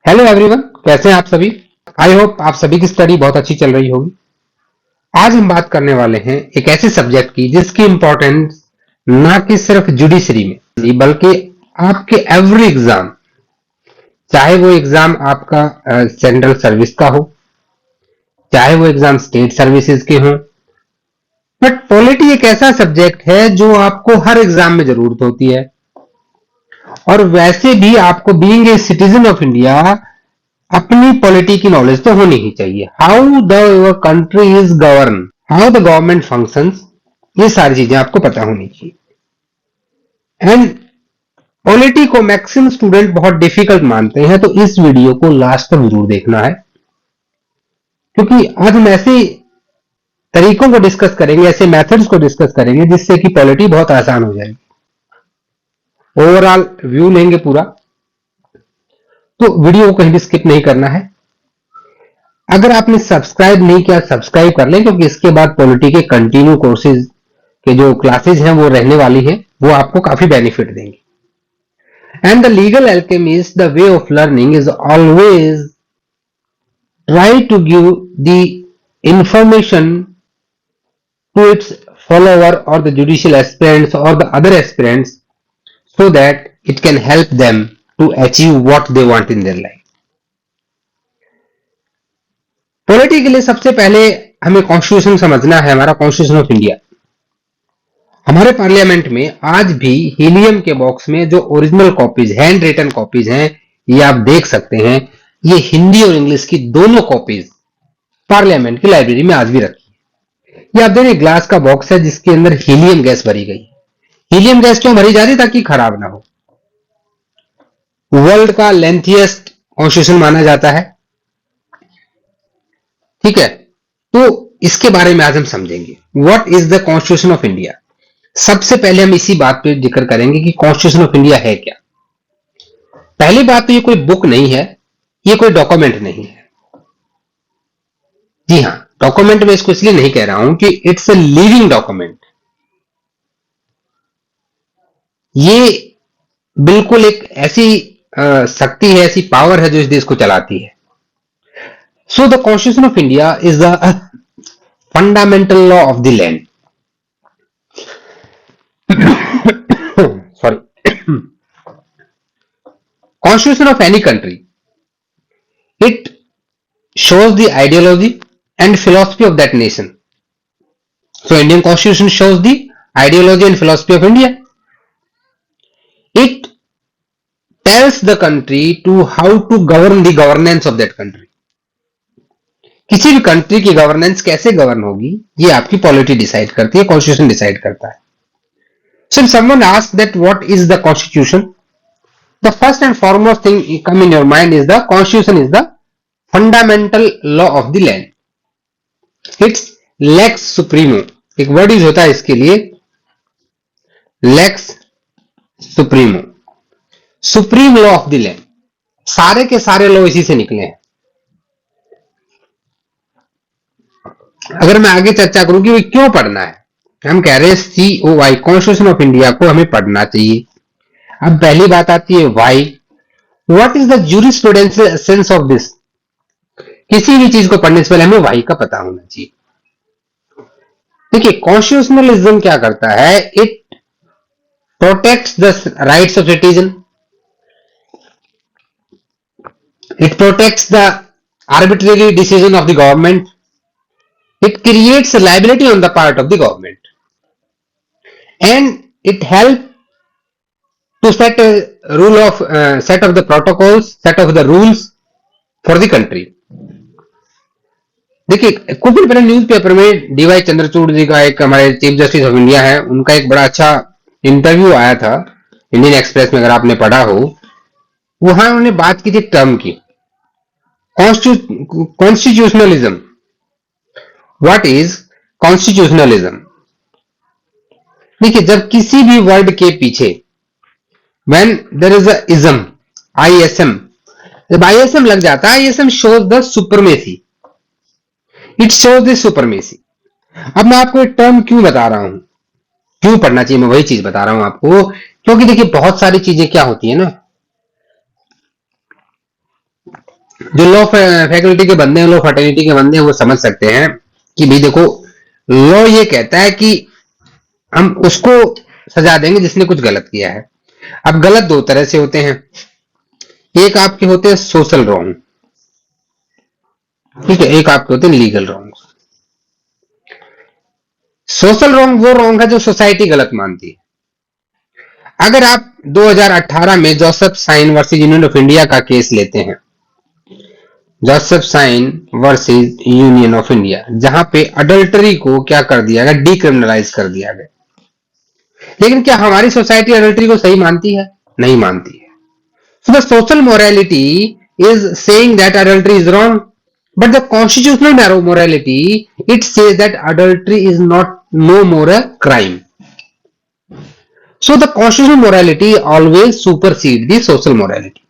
Hello everyone, कैसे हैं आप सभी। आई होप आप सभी की स्टडी बहुत अच्छी चल रही होगी। आज हम बात करने वाले हैं एक ऐसे सब्जेक्ट की जिसकी इंपॉर्टेंस ना कि सिर्फ जुडिशरी में बल्कि आपके एवरी एग्जाम, चाहे वो एग्जाम आपका सेंट्रल सर्विस का हो, चाहे वो एग्जाम स्टेट सर्विसेज के हों। बट पॉलिटी एक ऐसा सब्जेक्ट है जो आपको हर एग्जाम में जरूरत होती है, और वैसे भी आपको being a citizen of India अपनी पॉलिटी की नॉलेज तो होनी ही चाहिए। How the your country is govern, how the government functions, ये सारी चीजें आपको पता होनी चाहिए। एंड पॉलिटी को मैक्सिमम स्टूडेंट बहुत डिफिकल्ट मानते हैं, तो इस वीडियो को लास्ट तक जरूर देखना है, क्योंकि आज हम ऐसे तरीकों को डिस्कस करेंगे, ऐसे मेथड्स को डिस्कस करेंगे जिससे कि पॉलिटी बहुत आसान हो जाएगी। ओवरऑल व्यू लेंगे पूरा, तो वीडियो को कहीं भी स्किप नहीं करना है। अगर आपने सब्सक्राइब नहीं किया, सब्सक्राइब कर लें, क्योंकि इसके बाद पॉलिटी के कंटिन्यू कोर्सेज के जो क्लासेज हैं वो रहने वाली हैं, वो आपको काफी बेनिफिट देंगे। And the legal alchemist, the way of learning is always try to give the information to its follower or the judicial aspirants or the other aspirants so that it can help them to achieve what they want in their life. Polity के लिए सबसे पहले हमें constitution समझना है, हमारा constitution of India. हमारे parliament में आज भी हीलियम के बॉक्स में जो original copies, handwritten copies हैं, ये आप देख सकते हैं। ये हिंदी और इंग्लिश की दोनों कॉपीज पार्लियामेंट की लाइब्रेरी में आज भी रखी है। ये आप देखें, ग्लास का बॉक्स है जिसके अंदर हीलियम गैस भरी गई। हीलियम गैस क्यों भरी जा रही, ताकि खराब ना हो। वर्ल्ड का लेंथीएस्ट कॉन्स्टिट्यूशन माना जाता है, ठीक है। तो इसके बारे में आज हम समझेंगे, what is the constitution of India. सबसे पहले हम इसी बात पे जिक्र करेंगे कि कॉन्स्टिट्यूशन ऑफ इंडिया है क्या। पहली बात तो ये कोई बुक नहीं है, ये कोई डॉक्यूमेंट नहीं है। जी हां, डॉक्यूमेंट में इसको इसलिए नहीं कह रहा हूं कि इट्स ए लिविंग डॉक्यूमेंट। ये बिल्कुल एक ऐसी शक्ति है, ऐसी पावर है जो इस देश को चलाती है। So the Constitution of India is the fundamental law of the land. Sorry. Constitution of any country. It shows the ideology and philosophy of that nation. So Indian Constitution shows the ideology and philosophy of India. It tells the country to how to govern the governance of that country. किसी भी country की governance कैसे govern होगी, ये आपकी polity decide करती है, constitution decide करता है। So if someone asks that what is the constitution, the first and foremost thing come in your mind is the constitution is the fundamental law of the land. It's lex supremo, एक word use होता है इसके लिए, lex supremo, supreme law of the land. सारे के सारे law इसी से निकले हैं। अगर मैं आगे चर्चा करूं कि क्यों पढ़ना है, हम कह रहे हैं COI, कॉन्स्टिट्यूशन ऑफ इंडिया को हमें पढ़ना चाहिए। अब पहली बात आती है why, what is the jurisprudential essence of this. किसी भी चीज को पढ़ने से पहले हमें वाई का पता होना चाहिए। देखिए, कॉन्स्टिट्यूशनलिज्म क्या करता है, it protects the rights of citizen, it protects the arbitrary decision of the government, it creates a liability on the part of the government, and it helps to set a rule of set of the protocols, set of the rules for the country. देखिए, कुछ दिन पहले newspaper में D Y Chandrachud जी का, एक हमारे chief justice of India है, उनका एक बड़ा अच्छा इंटरव्यू आया था इंडियन एक्सप्रेस में, अगर आपने पढ़ा हो। वहां उन्होंने बात की थी टर्म की, कॉन्स्टिट्यूशनलिज्म। What is constitutionalism? देखिए, जब किसी भी वर्ड के पीछे when there is a ism, ISM, जब ISM लग जाता है, ISM shows the supremacy, it shows the supremacy। अब मैं आपको एक टर्म क्यों बता रहा हूं, क्यों पढ़ना चाहिए, मैं वही चीज बता रहा हूं आपको, क्योंकि देखिए बहुत सारी चीजें क्या होती है ना, जो लॉ फैकल्टी के बंदे हैं, लॉ फर्टर्निटी के बंदे हैं, वो समझ सकते हैं कि भाई देखो, लॉ ये कहता है कि हम उसको सजा देंगे जिसने कुछ गलत किया है। अब गलत दो तरह से होते हैं, एक आपके होते हैं सोशल रॉन्ग, ठीक है, एक आपके होते हैं लीगल रॉन्ग। सोशल रॉन्ग वो रॉन्ग है जो सोसाइटी गलत मानती है। अगर आप 2018 में Joseph Shine versus Union of India का केस लेते हैं, Joseph Shine versus Union of India, जहां पे अडल्टरी को क्या कर दिया गया, डिक्रिमिनलाइज कर दिया गया। लेकिन क्या हमारी सोसाइटी अडल्टरी को सही मानती है? नहीं मानती है। So the social morality is saying that adultery is wrong, but the constitutional morality, it says that adultery is not no more a crime. So the constitutional morality always supersedes the social morality.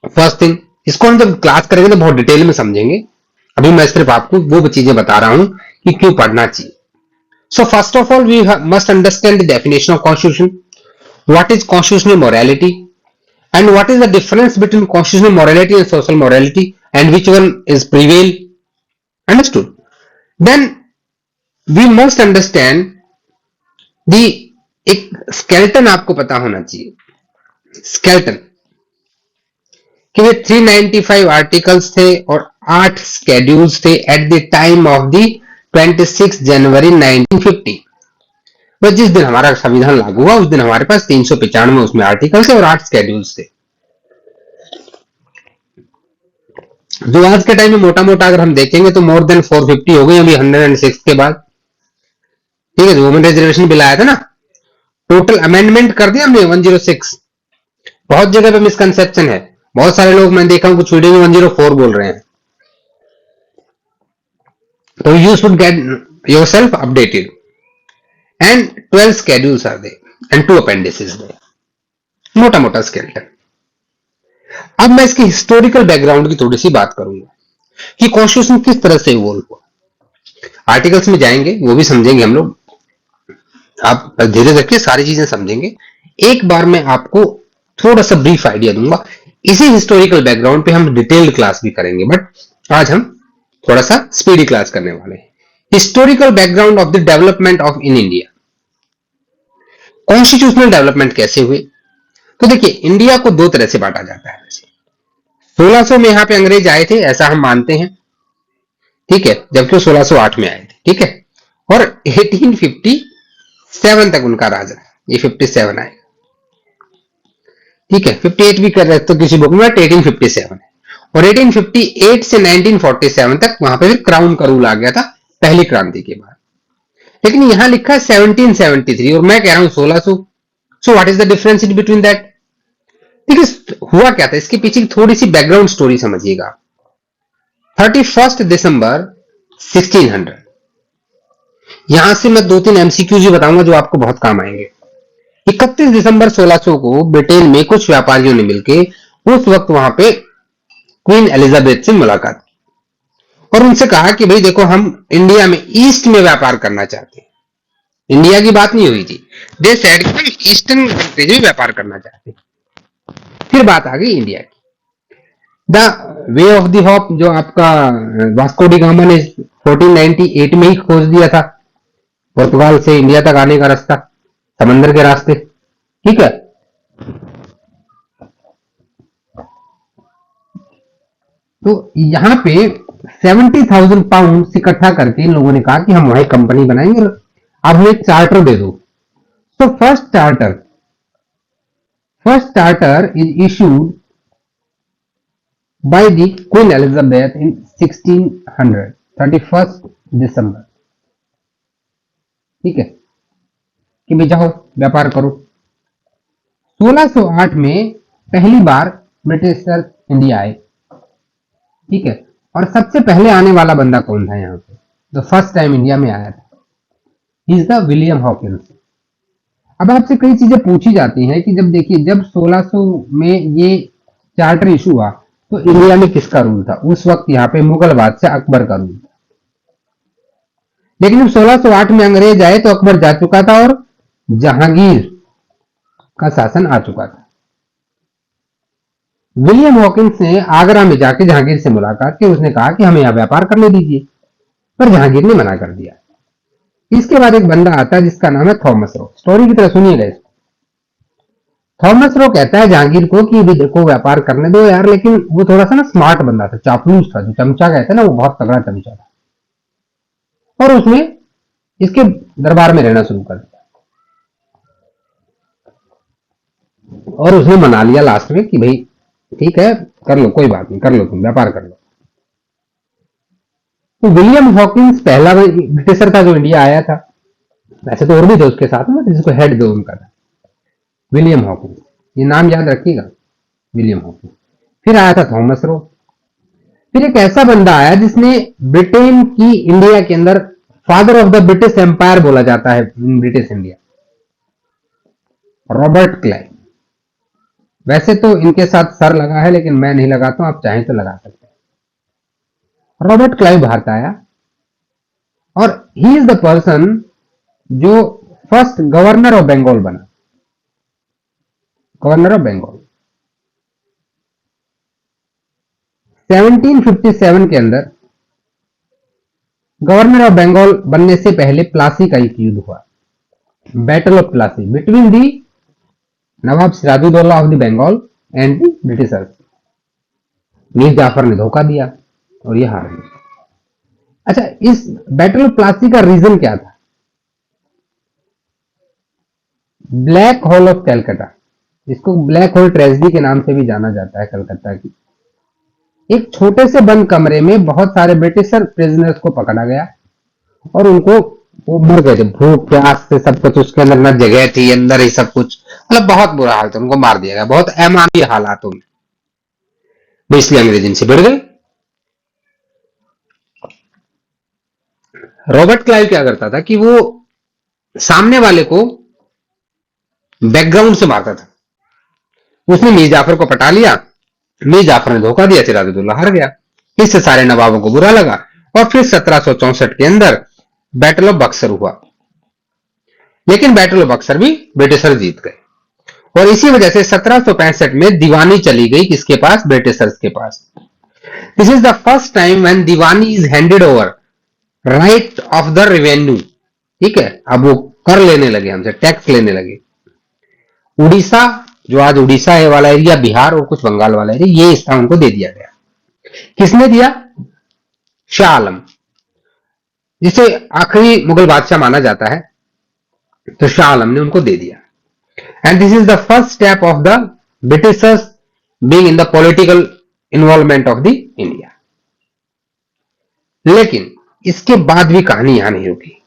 First thing, इसको हम जब class करेंगे तो बहुत detail में समझेंगे, अभी मैं सिर्फ आपको वो चीजें बता रहा हूं कि क्यों पढ़ना चाहिए। So first of all we must understand the definition of constitution, what is constitutional morality, and what is the difference between constitutional morality and social morality, and which one is prevail. Understood? Then we must understand the एक skeleton आपको पता होना चाहिए। skeleton कि वे 395 articles थे और 8 schedules थे at the time of the 26 January 1950। बस जिस दिन हमारा संविधान लागू हुआ उस दिन हमारे पास 395 उसमें आर्टिकल्स थे और 8 स्केड्यूल्स थे। जो आज के टाइम में मोटा मोटा अगर हम देखेंगे तो मोर देन 450 हो गई अभी 106 के बाद। ठीक है, वुमेन रिजर्वेशन बिल आया था ना, टोटल अमेंडमेंट कर दिया हमने 106। बहुत जगह पे मिसकंसेप्शन है, बहुत सारे लोग मैं देखा हूं कुछ वीडियो में 104 बोल रहे हैं। तो you should get yourself updated and 12 schedules are there and 2 appendices there, मोटा मोटा स्केलेटन। अब मैं इसकी हिस्टोरिकल बैकग्राउंड की थोड़ी सी बात करूंगा कि कॉन्स्टिट्यूशन किस तरह से इवॉल्व हुआ। आर्टिकल्स में जाएंगे वो भी समझेंगे हम लोग, आप धीरे रखिए सारी चीजें समझेंगे। एक बार मैं आपको थोड़ा सा ब्रीफ आइडिया दूंगा, इसी हिस्टोरिकल बैकग्राउंड पे हम डिटेल्ड क्लास भी करेंगे, बट आज हम थोड़ा सा स्पीडी क्लास करने वाले हैं। Historical background of the development of in India, constitutional development कैसे हुए। तो देखिए, इंडिया को दो तरह से बांटा जाता है। 1600 में यहां पे अंग्रेज आए थे ऐसा हम मानते हैं, ठीक है, जबकि वो 1608 में आए थे, ठीक है, और 1857 तक उनका राज रहा, ये 57 आएगा, ठीक है, 58 भी कर रहे तो किसी बुक में 1857 है, और 1858 से 1947 तक वहां पे फिर क्राउन का रूल आ गया था पहली क्रांति के बाद। लेकिन यहां लिखा है 1773 और मैं कह रहा हूं 1600। So what is the difference in between that. देखिए हुआ क्या था, इसके पीछे की थोड़ी सी बैकग्राउंड स्टोरी समझिएगा। 31 दिसंबर 1600, यहां से मैं 2-3 एमसीक्यूज बताऊंगा जो आपको बहुत काम आएंगे। 31 दिसंबर 1600 को ब्रिटेन में कुछ व्यापारियों ने मिलकर उस वक्त वहां पे क्वीन एलिजाबेथ से मुलाकात की और उनसे कहा कि भाई देखो, हम इंडिया में ईस्ट में व्यापार करना चाहते हैं। इंडिया की बात नहीं हुई थी, दे सेड कि हम ईस्टर्न कंट्रीज में व्यापार करना चाहते हैं। फिर बात आ गई इंडिया की। The way of the hope जो आपका वास्को डी गामा ने 1498 में ही खोज दिया था, पुर्तगाल से इंडिया तक आने का रास्ता समंदर के रास्ते, ठीक है। तो यहां पे 70,000 पाउंड इकट्ठा करके इन लोगों ने कहा कि हम वहां कंपनी बनाएंगे, आप हमें चार्टर दे दो। तो first charter is issued by the Queen Elizabeth in 1600, 31 दिसंबर, ठीक है, कि भाई जाओ व्यापार करो। 1608 में पहली बार ब्रिटिशर्स इंडिया आए, ठीक है, और सबसे पहले आने वाला बंदा कौन था यहाँ पे, जो फर्स्ट टाइम इंडिया में आया था, he is the William Hawkins. अब आपसे कई चीजें पूछी जाती हैं कि जब देखिए, जब 1600 में ये चार्टर इशू हुआ तो इंडिया में किसका रूल था, उस वक्त यहाँ पे मुगल बादशाह अकबर का रूल था। लेकिन जब 1608 में अंग्रेज आए तो अकबर जा चुका था और जहांगीर का शासन आ चुका था। विलियम हॉकिंस ने आगरा में जाके जहांगीर से मुलाकात की। उसने कहा कि हमें यहां व्यापार करने दीजिए, पर जहांगीर ने मना कर दिया। इसके बाद एक बंदा आता है जिसका नाम है थॉमस रो। स्टोरी की तरह सुनिएगा इसको। थॉमस रो कहता है जहांगीर को कि भी देखो व्यापार करने दो यार, लेकिन वो थोड़ा सा ना स्मार्ट बंदा था, चापलूस था, जो चमचा कहते हैं ना, वो बहुत तगड़ा चमचा था। और उसने इसके दरबार में रहना शुरू कर दिया और उसने मना लिया लास्ट में कि भाई ठीक है, कर लो, कोई बात नहीं, कर लो, तुम व्यापार कर लो। तो विलियम हॉकिंस पहला ब्रिटिशर था जो इंडिया आया था। वैसे तो और भी थे उसके साथ में, जिसको हेड दो उनका था विलियम हॉकिंस। ये नाम याद रखिएगा, विलियम हॉकिंस। फिर आया था थॉमस रो। फिर एक ऐसा बंदा आया जिसने ब्रिटेन की इंडिया के अंदर father of the British Empire बोला जाता है in British India, Robert Clive. वैसे तो इनके साथ सर लगा है, लेकिन मैं नहीं लगाता हूं, आप चाहें तो लगा सकते हैं। रॉबर्ट क्लाइव भारत आया और ही इज द पर्सन जो फर्स्ट गवर्नर ऑफ बंगाल बना। गवर्नर ऑफ बंगाल 1757 के अंदर गवर्नर ऑफ बंगाल बनने से पहले प्लासी का एक युद्ध हुआ, battle of Plassey, between the Nawab Sirajuddaulah of the Bengal and the Britishers. Mir Jafar ने धोखा दिया और ये हार गए। अच्छा, इस बैटल ऑफ प्लासी का रीजन क्या था? ब्लैक होल ऑफ कैलकाटा, इसको ब्लैक होल ट्रेजेडी के नाम से भी जाना जाता है कलकत्ता की। एक छोटे से बंद कमरे में बहुत सारे ब्रिटिशर प्रिजनर्स को पकड़ा गया और उनको, वो मर गए थे भूख प्यास से, सब कुछ उसके अंदर, न जगह थी अंदर ही सब कुछ, मतलब बहुत बुरा हाल था, उनको मार दिया गया बहुत अमानवीय हालातों में। वो इसलिए अंग्रेज इनसे भिड़ गए। रॉबर्ट क्लाइव क्या करता था कि वो सामने वाले को बैकग्राउंड से मारता था। उसने मीर जाफर को पटा लिया, मीर जाफर ने धोखा दिया, सिराजुद्दौला हार गया। इससे सारे नवाबों को बुरा लगा और फिर 1764 के अंदर बैटल ऑफ बक्सर हुआ। लेकिन बैटल ऑफ बक्सर भी ब्रिटिशर जीत गए और इसी वजह से 1765 में दीवानी चली गई किसके पास? ब्रिटिशर्स के पास। This is the first time when diwani is handed over right of the revenue. ठीक है, अब वो कर लेने लगे, हमसे टैक्स लेने लगे। उड़ीसा, जो आज उड़ीसा है वाला एरिया, बिहार और कुछ बंगाल वाला एरिया, ये हिस्सा उनको दे दिया गया। किसने दिया? शाह आलम, जिसे आखिरी मुगल बादशाह माना जाता है, तो शाह आलम ने उनको दे दिया। And this is the first step of the Britishers being in the political involvement of the India. लेकिन इसके बाद भी कहानी यहां नहीं रुकी।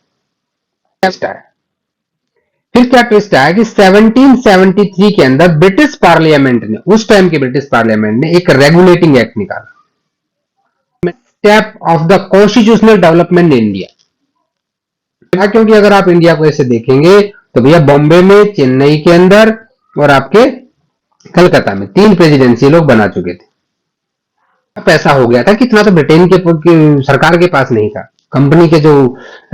फिर क्या ट्विस्ट आया कि 1773 के अंदर ब्रिटिश पार्लियामेंट ने, उस टाइम के ब्रिटिश पार्लियामेंट ने एक रेगुलेटिंग एक्ट निकाला, step of the constitutional development in India. क्योंकि अगर आप इंडिया को ऐसे देखेंगे तो भैया बॉम्बे में, चेन्नई के अंदर और आपके कलकत्ता में 3 प्रेसिडेंसी लोग बना चुके थे। पैसा हो गया था कितना, तो ब्रिटेन के सरकार के पास नहीं था, कंपनी के जो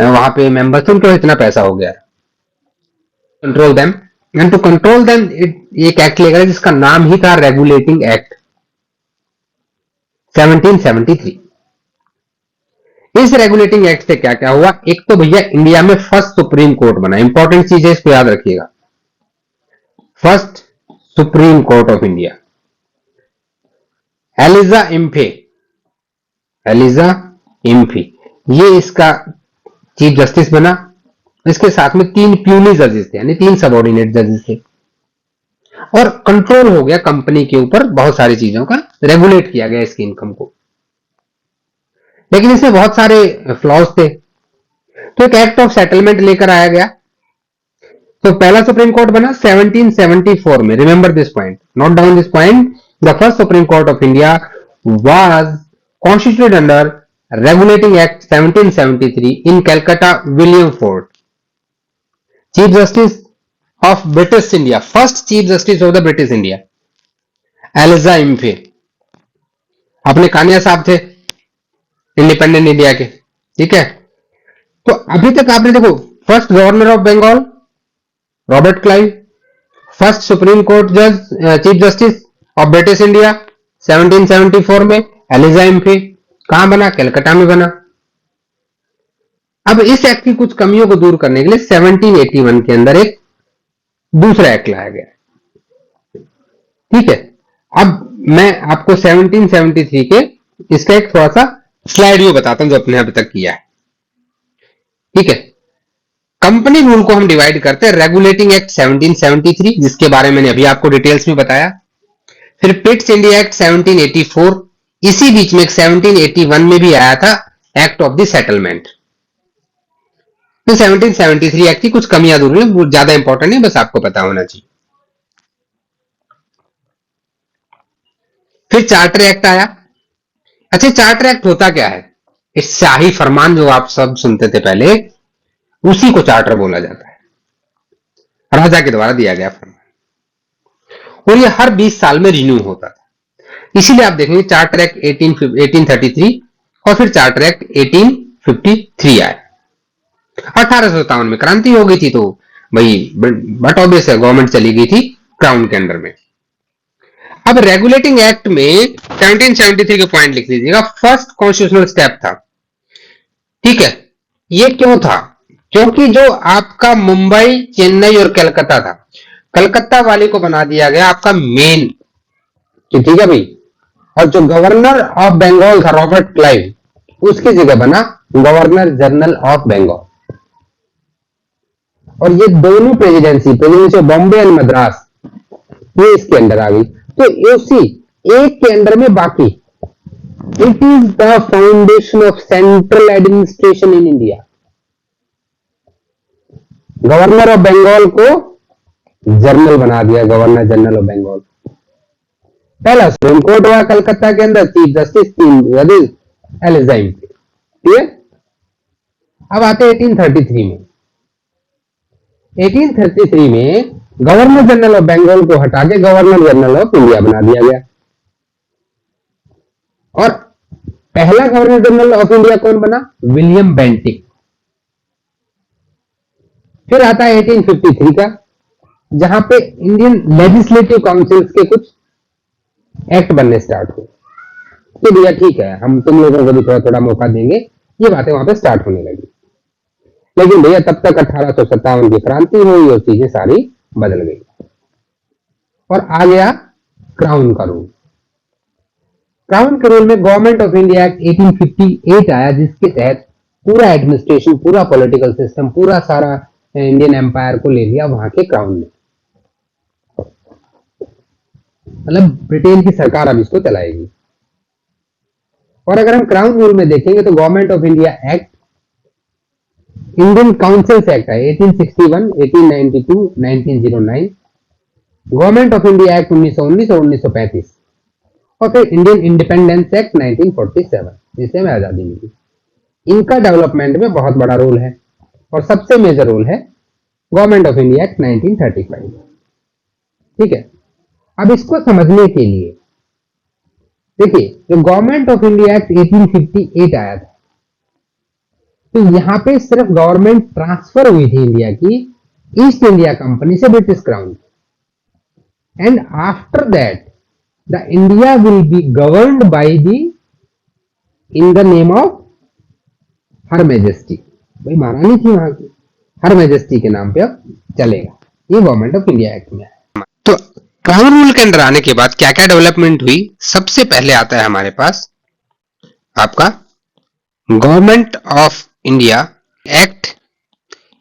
वहां पे मेंबर्स थे उनके इतना पैसा हो गया। Control them, and to control them एक एक्ट लेकर जिसका नाम ही था रेगुलेटिंग एक्ट 1773। इस रेगुलेटिंग एक्ट से क्या क्या हुआ? एक तो भैया इंडिया में फर्स्ट सुप्रीम कोर्ट बना। इंपॉर्टेंट चीज है, इसको याद रखिएगा। First supreme court of India, Elijah Impey, Elijah Impey, ये इसका चीफ जस्टिस बना। इसके साथ में 3 प्यूनी जजेस थे, यानी 3 सबऑर्डिनेट जजेस थे। और कंट्रोल हो गया कंपनी के ऊपर, बहुत सारी चीजों का रेगुलेट किया गया इसकी इनकम को। लेकिन इसमें बहुत सारे फ्लॉज थे, तो एक एक्ट ऑफ सेटलमेंट लेकर आया गया। तो पहला सुप्रीम कोर्ट बना 1774 में। Remember this point, note down this point. The first supreme court of India was constituted under regulating act 1773 in Calcutta, William Fort. Chief justice of British India, first chief justice of the British India, Elijah Impey. अपने कानिया साहब थे independent India के, ठीक है। तो अभी तक आपने देखो, first governor of Bengal Robert Clive, first supreme court जज chief justice of British India 1774 में एलिजाइम पे कहां बना, कलकत्ता में बना। अब इस एक्ट की कुछ कमियों को दूर करने के लिए 1781 के अंदर एक दूसरा एक्ट लाया गया। ठीक है, अब मैं आपको 1773 के इसका एक थोड़ा सा स्लाइड व्यू बताता हूं जो अपने अभी तक किया है। ठीक है, कंपनी रूल को हम डिवाइड करते हैं रेगुलेटिंग एक्ट 1773 जिसके बारे में मैंने अभी आपको डिटेल्स में बताया, फिर पिट्स इंडिया एक्ट 1784, इसी बीच में 1781 में भी आया था एक्ट ऑफ द सेटलमेंट। तो 1773 एक्ट की कुछ कमियां दूर हुई, वो ज्यादा इंपॉर्टेंट नहीं, बस आपको पता होना चाहिए। फिर चार्टर एक्ट आया। अच्छा, चार्टर एक्ट होता क्या है? इस शाही फरमान जो आप सब सुनते थे पहले, उसी को चार्टर बोला जाता है, राजा के द्वारा दिया गया फरमान, और ये हर 20 साल में रिन्यू होता था। इसीलिए आप देखेंगे चार्टर एक्ट 1833 और फिर चार्टर एक्ट 1853 आया। 1857 में क्रांति हो गई थी, तो भाई बट ऑब्वियस है गवर्नमेंट चली गई थी क्राउन के अंडर में। अब रेगुलेटिंग एक्ट में 1773 के पॉइंट लिख लीजिएगा, फर्स्ट कॉन्स्टिट्यूशनल स्टेप था। ठीक है, ये क्यों था? क्योंकि जो आपका मुंबई, चेन्नई और कलकत्ता था, कलकत्ता वाले को बना दिया गया आपका मेन, ठीक है भाई, और जो गवर्नर ऑफ बंगाल था रॉबर्ट क्लाइव, उसकी जगह बना गवर्नर जनरल ऑफ बंगाल। और ये दोनों presidency of Bombay and Madras, ये इसके अंदर आ गई। तो उसी एक के अंदर में बाकी, it is the foundation of central administration in India. Governor of Bengal को जनरल बना दिया, गवर्नर जनरल ऑफ बंगाल। पहला सुप्रीम कोर्ट हुआ कलकत्ता के अंदर, चीफ जस्टिस 3 जजेस एलिजाइम। ठीक है, अब आते हैं 1833 में। 1833 में गवर्नर जनरल ऑफ बंगाल को हटा के गवर्नर जनरल ऑफ इंडिया बना दिया गया। और पहला गवर्नर जनरल ऑफ इंडिया कौन बना? William Bentinck. फिर आता है 1853 का, जहां पे इंडियन लेजिस्लेटिव काउंसिल्स के कुछ एक्ट बनने स्टार्ट हुए। तो भैया ठीक है, हम तुम लोगों को भी थोड़ा थोड़ा मौका देंगे, ये बातें वहां पे स्टार्ट होने लगी। लेकिन भैया तब तक 1857 की क्रांति हुई और चीजें सारी बदल गई और आ गया क्राउन का रूल। क्राउन के रूल में गवर्नमेंट ऑफ इंडिया एक्ट 1858 आया, जिसके तहत पूरा एडमिनिस्ट्रेशन, पूरा पॉलिटिकल सिस्टम, पूरा सारा इंडियन एम्पायर को ले लिया वहां के क्राउन ने। मतलब ब्रिटेन की सरकार अब इसको चलाएगी। और अगर हम क्राउन रूल में देखेंगे तो government of India act, Indian councils act है 1861, 1892, 1909, गवर्नमेंट ऑफ इंडिया एक्ट 1919 और 1935, और फिर इंडियन इंडिपेंडेंस एक्ट 1947 जिसे हमें आजादी मिली। इनका डेवलपमेंट में बहुत बड़ा रोल है और सबसे मेजर रोल है गवर्नमेंट ऑफ इंडिया एक्ट 1935। ठीक है, अब इसको समझने के लिए देखिए, जो गवर्नमेंट ऑफ इंडिया एक्ट 1858 आया था, तो यहां पे सिर्फ गवर्नमेंट ट्रांसफर हुई थी इंडिया की ईस्ट इंडिया कंपनी से British crown, and after that the India will be governed by the in the name of her majesty. भाई महारानी थी वहां की, हर मैजेस्टी के नाम पे अब चलेगा। ये गवर्नमेंट ऑफ इंडिया एक्ट में है। तो क्राउन रूल के अंदर आने के बाद क्या क्या डेवलपमेंट हुई? सबसे पहले आता है हमारे पास आपका गवर्नमेंट ऑफ इंडिया एक्ट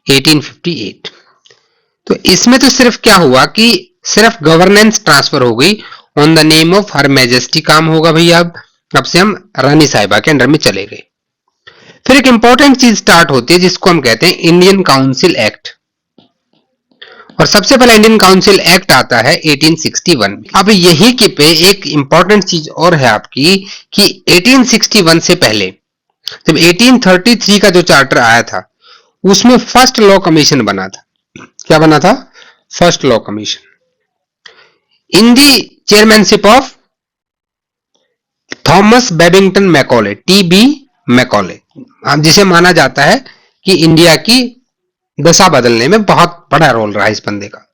1858। तो इसमें तो सिर्फ क्या हुआ कि सिर्फ गवर्नेंस ट्रांसफर हो गई, on the name of her majesty काम होगा भैया। अब से हम रानी साहिबा के अंडर में चले गए। फिर एक इंपॉर्टेंट चीज स्टार्ट होती है जिसको हम कहते हैं इंडियन काउंसिल एक्ट, और सबसे पहला इंडियन काउंसिल एक्ट आता है 1861 में। अब यही के पे एक इंपॉर्टेंट चीज और है आपकी कि 1861 से पहले जब 1833 का जो चार्टर आया था, उसमें फर्स्ट लॉ कमीशन बना था। क्या बना था? First law commission in the chairmanship of Thomas Babington Macaulay, TB Macaulay, जिसे माना जाता है कि इंडिया की दशा बदलने में बहुत बड़ा रोल रहा इस बंदे का।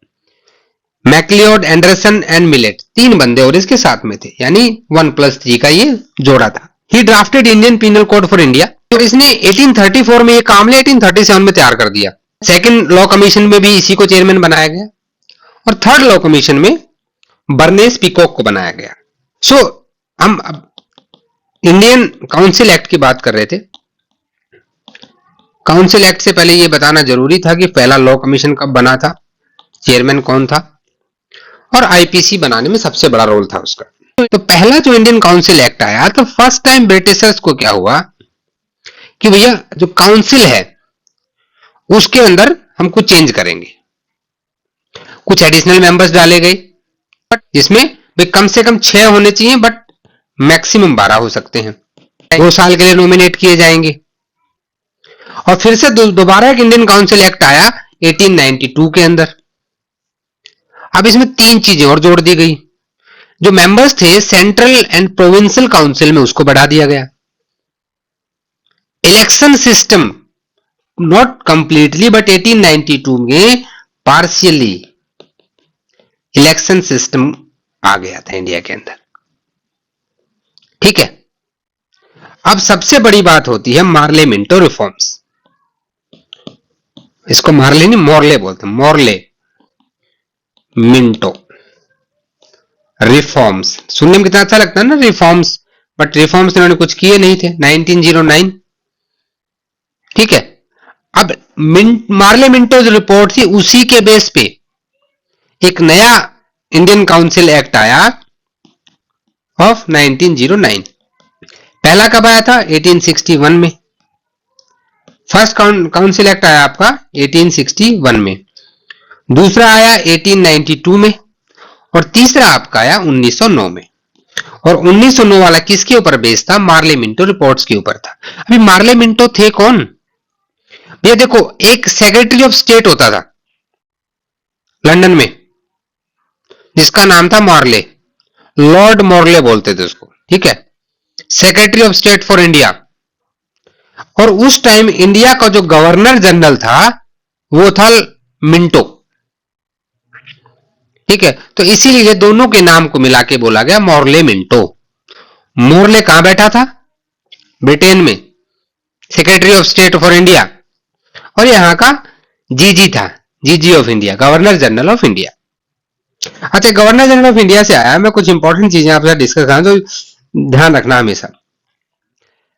मैक्लियोड, एंडरसन एंड मिलेट, 3 बंदे और इसके साथ में थे, यानी 1+3 का ये जोड़ा था। He drafted Indian penal code for India, तो इसने 1834 में ये काम लिया, 1837 में तैयार कर दिया। सेकंड लॉ कमीशन में भी इसी को चेयरमैन बनाया गया और थर्ड लॉ कमीशन में बर्नेस पीकॉक को बनाया गया। सो हम इंडियन काउंसिल एक्ट की बात कर रहे थे। काउंसिल एक्ट से पहले ये बताना जरूरी था कि पहला लॉ कमीशन कब बना था, चेयरमैन कौन था, और आईपीसी बनाने में सबसे बड़ा रोल था उसका। तो पहला जो इंडियन काउंसिल एक्ट आया तो फर्स्ट टाइम ब्रिटिशर्स को क्या हुआ कि भैया जो काउंसिल है उसके अंदर हम कुछ चेंज करेंगे, कुछ एडिशनल मेंबर्स डाले गए, जिसमें वे कम से कम 6 होने चाहिए, बट मैक्सिमम 12 हो सकते हैं। 2 साल के लिए नॉमिनेट किए जाएंगे। और फिर से दोबारा एक इंडियन काउंसिल एक्ट आया 1892 के अंदर। अब इसमें 3 चीजें और जोड़ दी गई। जो मेंबर्स थे सेंट्रल एंड प्रोविंशियल काउंसिल में, उसको बढ़ा दिया गया। Election system not completely but 1892 में पार्शियली इलेक्शन सिस्टम आ गया था इंडिया के अंदर। ठीक है। अब सबसे बड़ी बात होती है मार्ले मिंटो रिफॉर्म्स। इसको मार्ले नहीं मोरले बोलते हैं, मोरले मिंटो रिफॉर्म्स। सुनने में कितना अच्छा लगता है ना रिफॉर्म्स, बट रिफॉर्म्स इन्होंने कुछ किए नहीं थे। 1909। ठीक है। अब मार्ले मिंटो जो रिपोर्ट थी उसी के बेस पे एक नया इंडियन काउंसिल एक्ट आया ऑफ 1909। पहला कब आया था? 1861 में। फर्स्ट काउंसिल एक्ट आया आपका 1861 में, दूसरा आया 1892 में, और तीसरा आपका आया 1909 में। और 1909 वाला किसके ऊपर बेस था? मार्ले मिंटो रिपोर्ट्स के ऊपर था। अभी मार्ले मिंटो थे कौन भैया? देखो, एक सेक्रेटरी ऑफ स्टेट होता था लंदन में जिसका नाम था मॉर्ले, लॉर्ड मॉर्ले बोलते थे उसको। ठीक है, secretary of state for India. और उस टाइम इंडिया का जो गवर्नर जनरल था वो था मिंटो। ठीक है, तो इसीलिए दोनों के नाम को मिला के बोला गया मॉर्ले मिंटो। मॉर्ले कहां बैठा था? ब्रिटेन में, secretary of state for India. और यहां का जीजी था, जीजी of India, governor general of India. अच्छा, गवर्नर जनरल ऑफ इंडिया से आया, मैं कुछ इंपॉर्टेंट चीजें आपसे डिस्कस करूं तो ध्यान रखना हमेशा।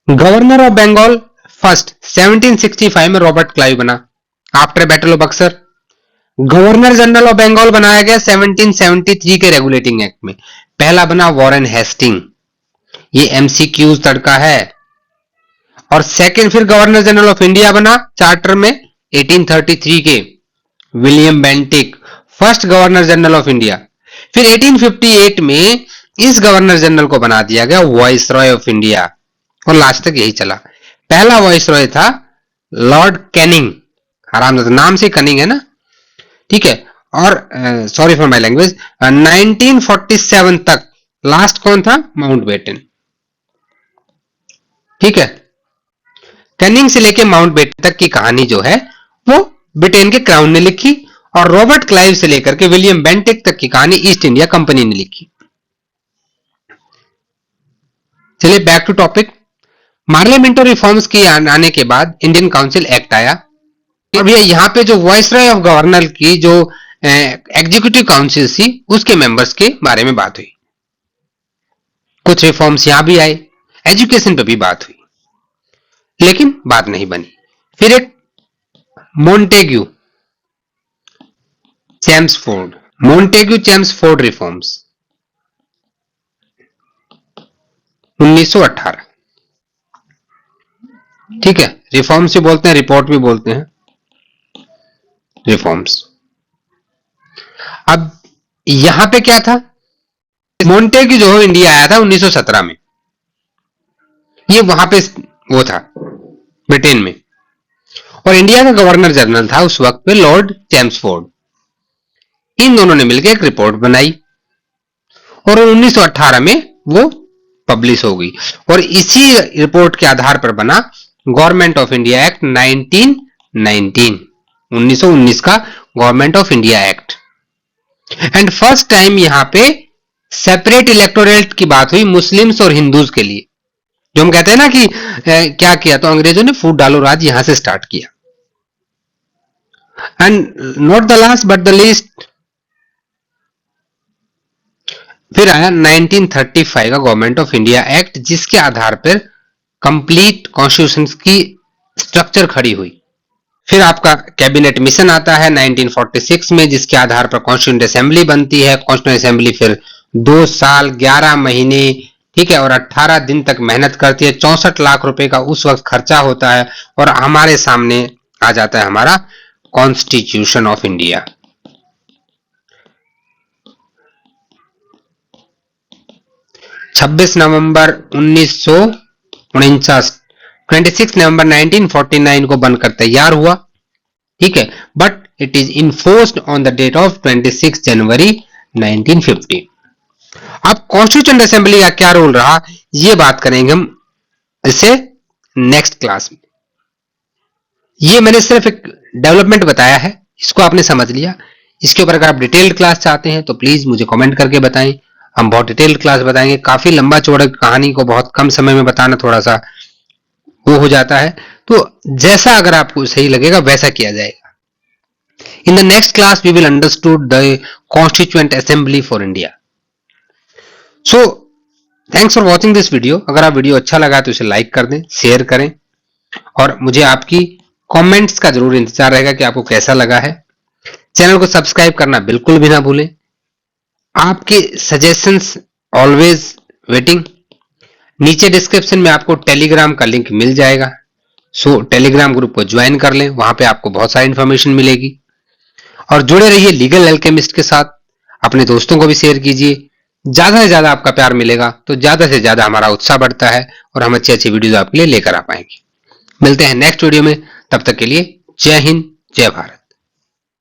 गवर्नर ऑफ बंगाल फर्स्ट 1765 में रॉबर्ट क्लाइव बना after battle of Buxar. Governor general of Bengal बनाया गया 1773 के रेगुलेटिंग एक्ट में। पहला बना वॉरेन हेस्टिंग, ये एमसीक्यूज तड़का है। और सेकंड फिर गवर्नर जनरल ऑफ इंडिया बना चार्टर में 1833 के William Bentinck, first governor general of India. फिर 1858 में इस गवर्नर जनरल को बना दिया गया वाइसरॉय ऑफ इंडिया, और लास्ट तक यही चला। पहला वाइसरॉय था लॉर्ड कैनिंग, आराम से नाम से कनिंग है ना। ठीक है, और सॉरी फॉर माय लैंग्वेज, 1947 तक लास्ट कौन था? माउंटबेटन। ठीक है, कैनिंग से लेके माउंटबेटन तक की कहानी जो है वो ब्रिटेन के क्राउन ने लिखी, और रॉबर्ट क्लाइव से लेकर के विलियम बेंटिक तक की कहानी ईस्ट इंडिया कंपनी ने लिखी। चलिए back to topic. Morley Minto reforms के आने के बाद इंडियन काउंसिल एक्ट आया। अब ये यहाँ पे जो वाइसरॉय ऑफ गवर्नर की जो एग्जीक्यूटिव काउंसिल थी उसके मेंबर्स के बारे में बात हुई। कुछ रिफॉर्म्स यहां भी आए, एजुकेशन पे भी बात हुई, लेकिन बात नहीं बनी। फिर एक मोंटेग्यू चेम्सफोर्ड रिफॉर्म्स 1918। ठीक है, रिफॉर्म्स भी बोलते हैं, रिपोर्ट भी बोलते हैं, रिफॉर्म्स। अब यहां पे क्या था? मोंटेग्यू जो इंडिया आया था 1917 में, ये वहां पे वो था ब्रिटेन में, और इंडिया का गवर्नर जनरल था उस वक्त पे लॉर्ड चेम्सफोर्ड। इन दोनों ने मिलकर एक रिपोर्ट बनाई और 1918 में वो पब्लिश हो गई, और इसी रिपोर्ट के आधार पर बना गवर्नमेंट ऑफ इंडिया एक्ट 1919 का government of India act. And first time यहां पे सेपरेट इलेक्टोरेट की बात हुई मुस्लिम्स और हिंदूज के लिए। जो हम कहते हैं ना कि क्या किया, तो अंग्रेजों ने फूट डालो राज यहां से स्टार्ट किया। And not the last but the least, फिर आया 1935 का गवर्नमेंट ऑफ इंडिया एक्ट, जिसके आधार पर कंप्लीट कॉन्स्टिट्यूशन की स्ट्रक्चर खड़ी हुई। फिर आपका कैबिनेट मिशन आता है 1946 में, जिसके आधार पर कॉन्स्टिट्यूंट असेंबली बनती है। कॉन्स्टिट्यूंट असेंबली फिर 2 साल 11 महीने, ठीक है, और 18 दिन तक मेहनत करती है। 64 लाख रुपए का उस वक्त खर्चा होता है और हमारे सामने आ जाता है हमारा कॉन्स्टिट्यूशन ऑफ इंडिया। छब्बीस नवंबर 1949, 26 नवंबर 1949 को बनकर तैयार हुआ, ठीक है, but it is enforced on the date of 26 January 1950। अब कॉन्स्टिट्यूएंट असेंबली का क्या रोल रहा, ये बात करेंगे हम इसे नेक्स्ट क्लास में। ये मैंने सिर्फ एक डेवलपमेंट बताया है, इसको आपने समझ लिया। इसके ऊपर अगर आप डिटेल्ड क्लास चाहते हैं तो प्लीज मुझे कमेंट करके बताएं, हम बहुत डिटेल्ड क्लास बताएंगे। काफी लंबा चौड़ा कहानी को बहुत कम समय में बताना थोड़ा सा वो हो जाता है, तो जैसा अगर आपको सही लगेगा वैसा किया जाएगा। In the next class we will understood the Constituent Assembly for India. So thanks for watching this video। अगर आप वीडियो अच्छा लगा तो इसे लाइक कर दें, शेयर करें, और मुझे आपकी कमेंट्स का जरूर इंतजार रहेगा कि आपको कैसा लगा है। चैनल को सब्सक्राइब करना बिल्कुल भी ना भूलें। आपके सजेशंस ऑलवेज वेटिंग। नीचे डिस्क्रिप्शन में आपको टेलीग्राम का लिंक मिल जाएगा, सो टेलीग्राम ग्रुप को ज्वाइन कर लें, वहां पे आपको बहुत सारी इंफॉर्मेशन मिलेगी। और जुड़े रहिए लीगल एल्केमिस्ट के साथ, अपने दोस्तों को भी शेयर कीजिए। ज्यादा से ज्यादा आपका प्यार मिलेगा तो ज्यादा से ज्यादा हमारा उत्साह बढ़ता है और हम अच्छी अच्छी वीडियो आपके लिए लेकर आ पाएंगे। मिलते हैं नेक्स्ट वीडियो में, तब तक के लिए जय हिंद, जय भारत।